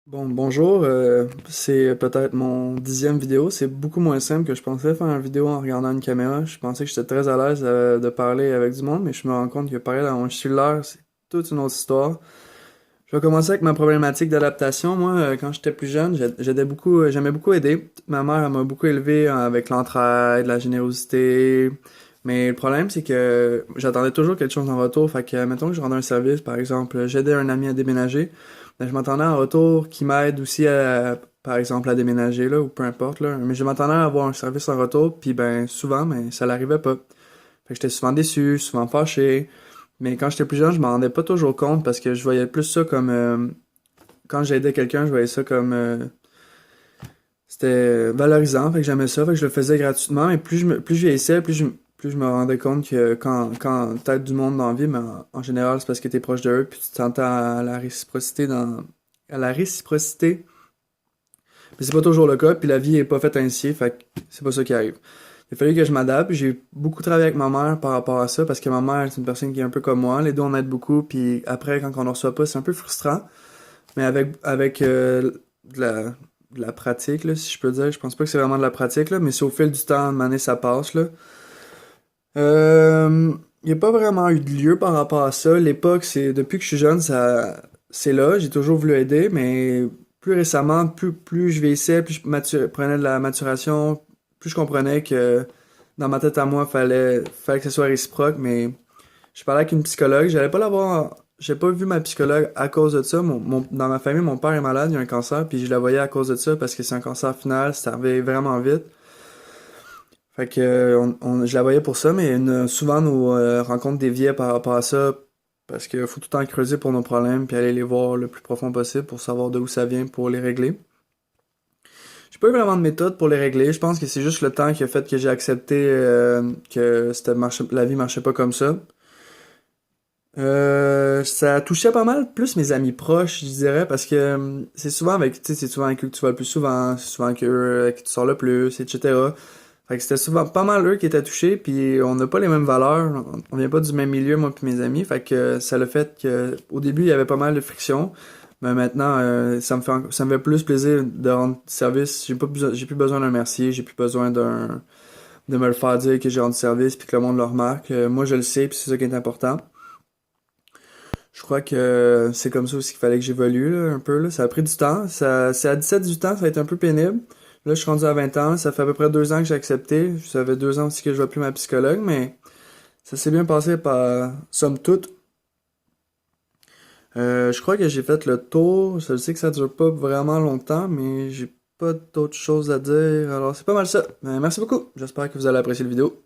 Bonjour, c'est peut-être mon 10e vidéo. C'est beaucoup moins simple que je pensais faire une vidéo en regardant une caméra. Je pensais que j'étais très à l'aise de parler avec du monde, mais je me rends compte que parler dans mon cellulaire, c'est toute une autre histoire. Je vais commencer avec ma problématique d'adaptation. Moi, quand j'étais plus jeune, j'aidais beaucoup, j'aimais beaucoup aider. Ma mère, elle m'a beaucoup élevé avec l'entraide, la générosité. Mais le problème, c'est que j'attendais toujours quelque chose en retour. Fait que, mettons que je rendais un service, par exemple, j'aidais un ami à déménager. Ben, je m'attendais en retour qu'il m'aide aussi par exemple, à déménager, là, ou peu importe, là. Mais je m'attendais à avoir un service en retour, puis ben, souvent, ben, ça l'arrivait pas. Fait que j'étais souvent déçu, souvent fâché. Mais quand j'étais plus jeune, je m'en rendais pas toujours compte parce que je voyais plus ça comme quand j'aidais quelqu'un, je voyais ça comme c'était valorisant, fait que j'aimais ça, fait que je le faisais gratuitement, mais plus je vieillissais, plus je me rendais compte que quand t'aides du monde dans la vie, mais en général, c'est parce que t'es proche d'eux, puis tu t'entends à la réciprocité. Mais c'est pas toujours le cas, puis la vie est pas faite ainsi, fait que c'est pas ça qui arrive. Il a fallu que je m'adapte. J'ai beaucoup travaillé avec ma mère par rapport à ça, parce que ma mère, c'est une personne qui est un peu comme moi. Les deux, on aide beaucoup, puis après, quand on ne reçoit pas, c'est un peu frustrant. Mais avec de la, de la pratique, là, si je peux dire, je pense pas que c'est vraiment de la pratique, là, mais c'est au fil du temps, de année, ça passe, là. Il n'y a pas vraiment eu de lieu par rapport à ça. L'époque, c'est depuis que je suis jeune, c'est là. J'ai toujours voulu aider, mais plus récemment, plus je vieillissais, plus prenais de la maturation, plus je comprenais que dans ma tête à moi, fallait que ce soit réciproque. Mais je parlais avec une psychologue, j'allais pas l'avoir. J'ai pas vu ma psychologue à cause de ça. Dans ma famille, mon père est malade, il a un cancer, puis je la voyais à cause de ça parce que c'est un cancer final, c'est arrivé vraiment vite. Fait que je la voyais pour ça, mais souvent nos rencontres déviaient par rapport à ça parce qu'il faut tout le temps creuser pour nos problèmes puis aller les voir le plus profond possible pour savoir d'où ça vient pour les régler. J'ai pas eu vraiment de méthode pour les régler. Je pense que c'est juste le temps qui a fait que j'ai accepté que la vie marchait pas comme ça. Ça touchait pas mal plus mes amis proches, je dirais, parce que c'est souvent avec, tu sais, c'est souvent avec eux que tu vois le plus souvent, c'est souvent avec eux que tu sors le plus, etc. Fait que c'était souvent pas mal eux qui étaient touchés, puis on n'a pas les mêmes valeurs, on vient pas du même milieu, moi puis mes amis, fait que ça le fait que au début il y avait pas mal de friction, mais maintenant ça me fait plus plaisir de rendre service, j'ai plus besoin d'un merci, j'ai plus besoin de me le faire dire que j'ai rendu service puis que le monde le remarque. Moi je le sais puis c'est ça qui est important. Je crois que c'est comme ça aussi qu'il fallait que j'évolue là, un peu. Là. Ça a pris du temps. C'est à 17-18 ans, ça a été un peu pénible. Là, je suis rendu à 20 ans. Ça fait à peu près 2 ans que j'ai accepté. Ça fait 2 ans aussi que je vois plus ma psychologue, mais ça s'est bien passé par somme toute. Je crois que j'ai fait le tour. Je sais que ça dure pas vraiment longtemps, mais j'ai pas d'autres choses à dire. Alors, c'est pas mal ça. Merci beaucoup. J'espère que vous allez apprécier la vidéo.